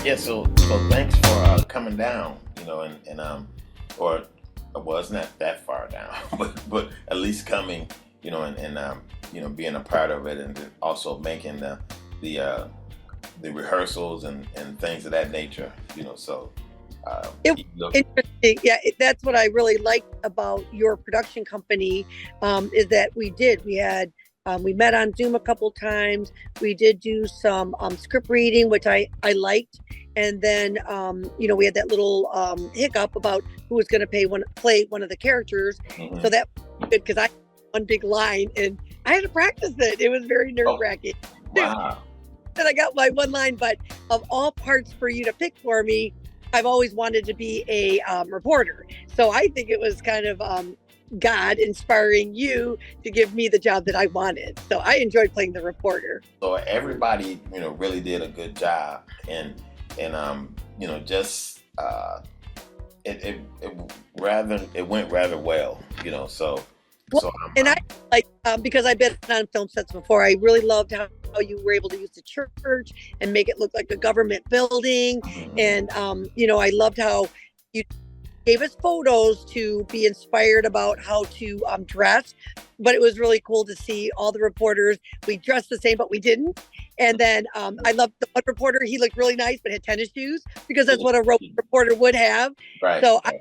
Yeah, so thanks for coming down, or well, it's not that far down, but at least coming, and being a part of it, and then also making the rehearsals and things of that nature, So, It was you know, interesting. Yeah, that's what I really liked about your production company, is that we met on Zoom a couple times. We did do some script reading, which I liked. And then, we had that little hiccup about who was going to play one of the characters. So mhm. that was good because I had one big line and I had to practice it. It was very nerve Oh, wracking. wow. And I got my one line, but of all parts for you to pick for me, I've always wanted to be a reporter. So I think it was kind of God inspiring you to give me the job that I wanted. So I enjoyed playing the reporter. So everybody, really did a good job, and just it went rather well, Well, so and I I'm like because I've been on film sets before. I really loved how you were able to use the church and make it look like a government building, mhm. and I loved how you gave us photos to be inspired about how to dress. But it was really cool to see all the reporters. We dressed the same, but we didn't. And then I loved the one reporter. He looked really nice, but had tennis shoes because that's what a reporter would have. Right. So I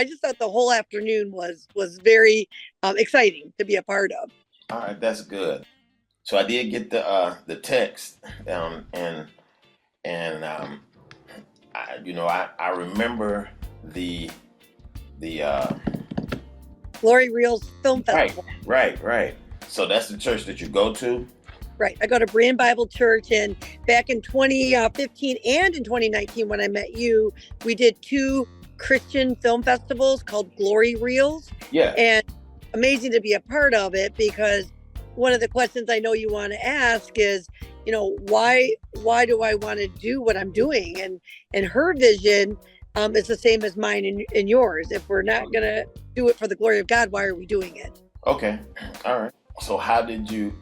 just thought the whole afternoon was very exciting to be a part of. All right, that's good. So I did get the text, and I remember the the Glory Reels Film right, Festival. right. So that's the church that you go to. Right. I go to Brand Bible Church, and back in 2015 and in 2019, when I met you, we did two Christian film festivals called Glory Reels. Yeah. And amazing to be a part of it because one of the questions I know you want to ask is, why do I want to do what I'm doing? And her vision is the same as mine and yours. If we're not gonna do it for the glory of God, why are we doing it? Okay. All right. So how did you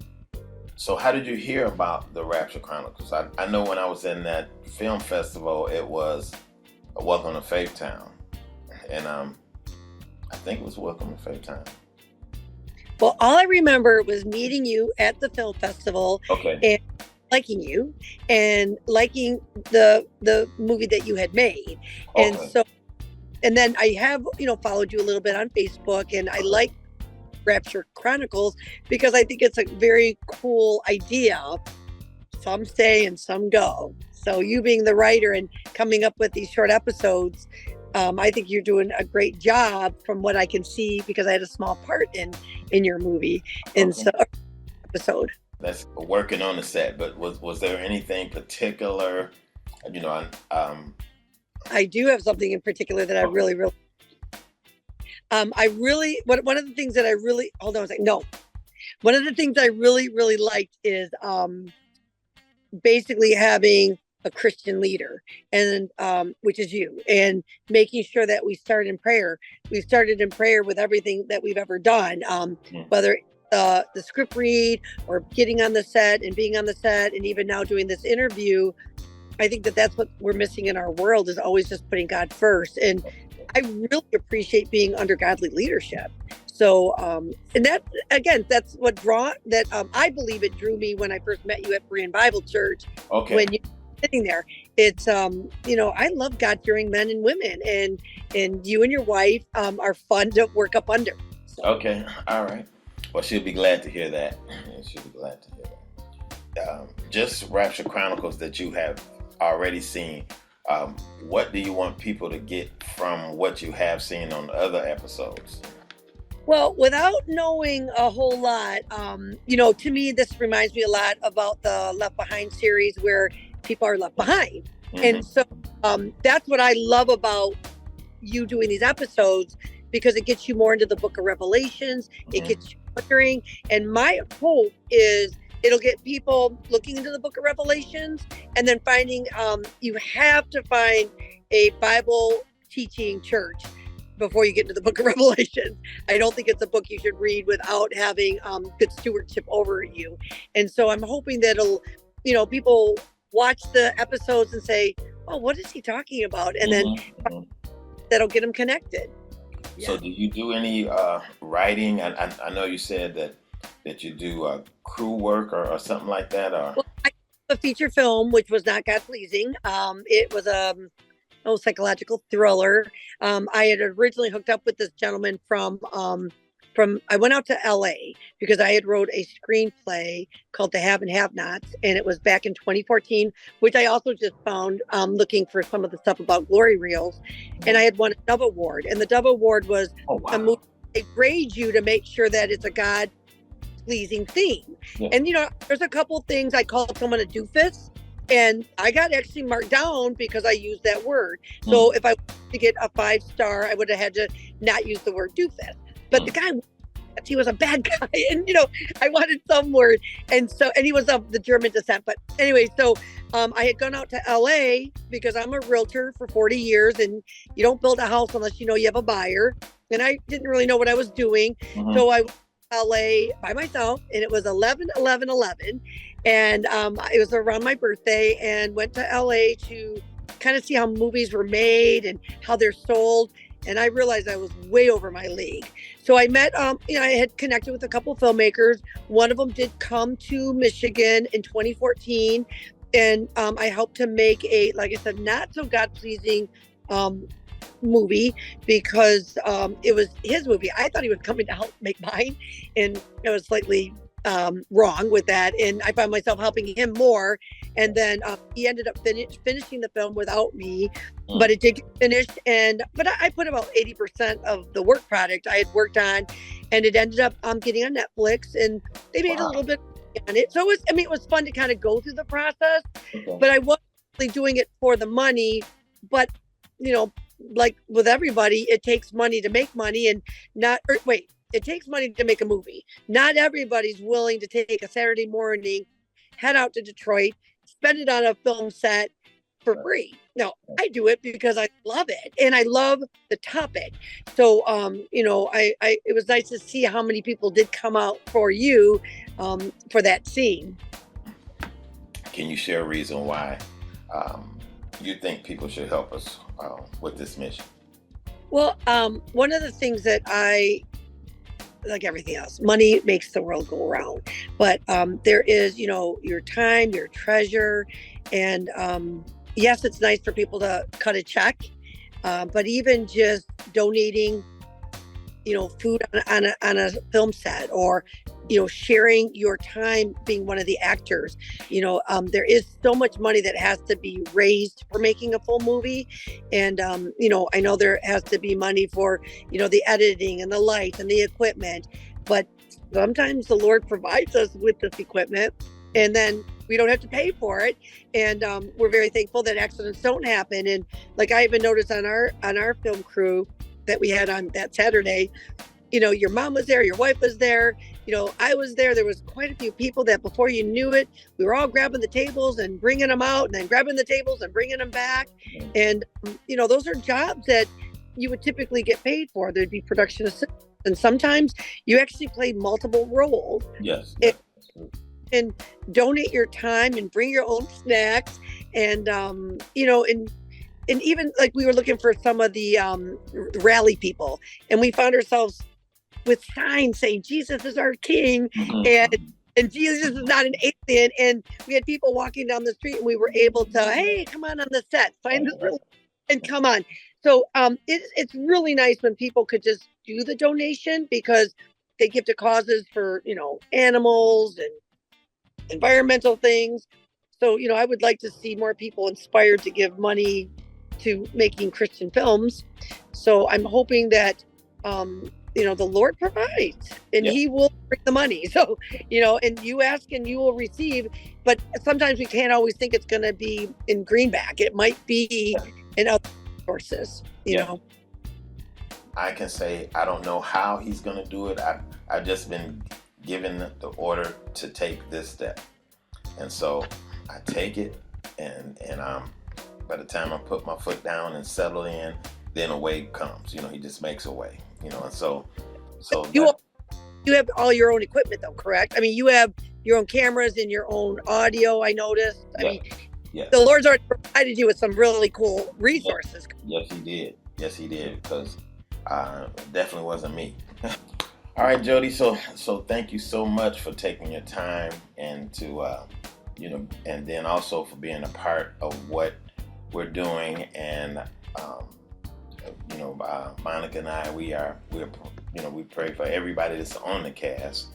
hear about the Rapture Chronicles? I know when I was in that film festival, it was a Welcome to Faith Town, and I think it was Welcome to Faith Town. Well, all I remember was meeting you at the film festival Okay. and liking you and liking the movie that you had made. And Okay. so and then I have, followed you a little bit on Facebook, and I Okay. like Rapture Chronicles because I think it's a very cool idea. Some stay and some go. So you being the writer and coming up with these short episodes, I think you're doing a great job from what I can see because I had a small part in your movie and Okay. so episode. That's working on the set, but was there anything particular? You know, I do have something in particular that I okay. really one of the things that I really hold on a second. No. One of the things I really liked is basically having a Christian leader, and which is you, and making sure that we start in prayer. We've started in prayer with everything that we've ever done, Mm. whether the script read or getting on the set and being on the set, and even now doing this interview. I think that that's what we're missing in our world is always just putting God first. And I really appreciate being under godly leadership. So, and that again, that's what I believe it drew me when I first met you at Berean Bible Church. Okay. When you were sitting there, it's I love God fearing men and women, and you and your wife are fun to work up under. So. Okay. All right. Well, she'll be glad to hear that. Yeah, she'll be glad to hear that. Just Rapture Chronicles that you have already seen. What do you want people to get from what you have seen on the other episodes? Well, without knowing a whole lot, to me, this reminds me a lot about the Left Behind series where people are left behind. Hmm. And so that's what I love about you doing these episodes because it gets you more into the book of Revelations. It Hmm. gets you wondering. And my hope is it'll get people looking into the book of Revelations and then finding you have to find a Bible teaching church before you get into the book of Revelations. I don't think it's a book you should read without having good stewardship over you. And so I'm hoping that people watch the episodes and say, oh, what is he talking about? And then Mm-hmm. that'll get them connected. So, Yeah. do you do any writing? I know you said that you do crew work or something like that, or Well, I a feature film, which was not God pleasing. It was a psychological thriller. I had originally hooked up with this gentleman from I went out to LA because I had wrote a screenplay called The Have and Have Nots, and it was back in 2014, which I also just found looking for some of the stuff about glory reels, and I had won a Dove Award, and the Dove Award was oh a movie. wow, They grade you to make sure that it's a God pleasing theme. yeah. And there's a couple things I called someone a doofus, and I got actually marked down because I used that word. So if I wanted to get a 5-star, I would have had to not use the word doofus. But the guy, he was a bad guy, and I wanted some word, and he was of the German descent. But anyway, so I had gone out to LA because I'm a realtor for 40 years, and you don't build a house unless you know you have a buyer. And I didn't really know what I was doing, so I LA by myself, and it was 11/11/11, and it was around my birthday, and went to LA to kind of see how movies were made and how they're sold. And I realized I was way over my league. So I met, I had connected with a couple filmmakers. One of them did come to Michigan in 2014, and I helped to make a, like I said, not so God pleasing movie because it was his movie. I thought he was coming to help make mine, and I was slightly wrong with that. And I found myself helping him more. And then he ended up finishing the film without me, but it did get finished. But I put about 80% of the work product I had worked on, and it ended up getting on Netflix, and they made a little bit on it. So it was fun to kind of go through the process, but I wasn't really doing it for the money. But like with everybody, it takes money to make money, and it takes money to make a movie. Not everybody's willing to take a Saturday morning, head out to Detroit, spend it on a film set for free. No, I do it because I love it, and I love the topic. So, it was nice to see how many people did come out for you for that scene. Can you share a reason why you think people should help us with this mission? Well, one of the things that like everything else, money makes the world go around. But there is, your time, your treasure. And yes, it's nice for people to cut a check. But even just donating, food on a film set, or sharing your time being one of the actors. There is so much money that has to be raised for making a full movie. And I know there has to be money for the editing and the lights and the equipment, but sometimes the Lord provides us with this equipment, and then we don't have to pay for it. And we're very thankful that accidents don't happen. And like I even noticed on our film crew that we had on that Saturday, your mom was there, your wife was there, I was there. There was quite a few people that before you knew it, we were all grabbing the tables and bringing them out, and then grabbing the tables and bringing them back. And, those are jobs that you would typically get paid for. There'd be production assistants, and sometimes you actually play multiple roles. Yes. And donate your time and bring your own snacks. And, and even like we were looking for some of the rally people, and we found ourselves with signs saying Jesus is our king, and Jesus is not an alien. And we had people walking down the street, and we were able to, hey, come on the set, sign this, and come on. So it's really nice when people could just do the donation, because they give to causes for animals and environmental things. So I would like to see more people inspired to give money to making Christian films. So I'm hoping that the Lord provides, and He will bring the money. So and you ask and you will receive. But sometimes we can't always think it's going to be in Greenback. It might be in other sources. You know. I can say I don't know how He's going to do it. I've just been given the order to take this step, and so I take it, and by the time I put my foot down and settle in, then a way comes. He just makes a way. And so you have all your own equipment though, correct? I mean, you have your own cameras and your own audio. I noticed. I mean, Yes. The Lord's already provided you with some really cool Yes, resources. yes, he did. Yes, he did. Because it definitely wasn't me. All right, Jody. So thank you so much for taking your time and to and then also for being a part of what we're doing. And Monica and I, we pray for everybody that's on the cast,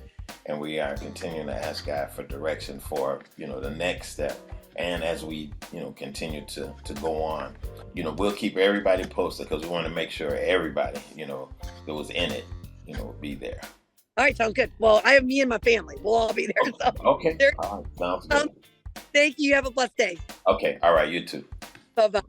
and we are continuing to ask God for direction for the next step. And as we continue to go on, we'll keep everybody posted because we want to make sure everybody that was in it be there. All right, sounds good. Well, I have me and my family. We'll all be there. So Okay. All right. Sounds good. thank you. Have a blessed day. Okay. All right. You too. Bye bye.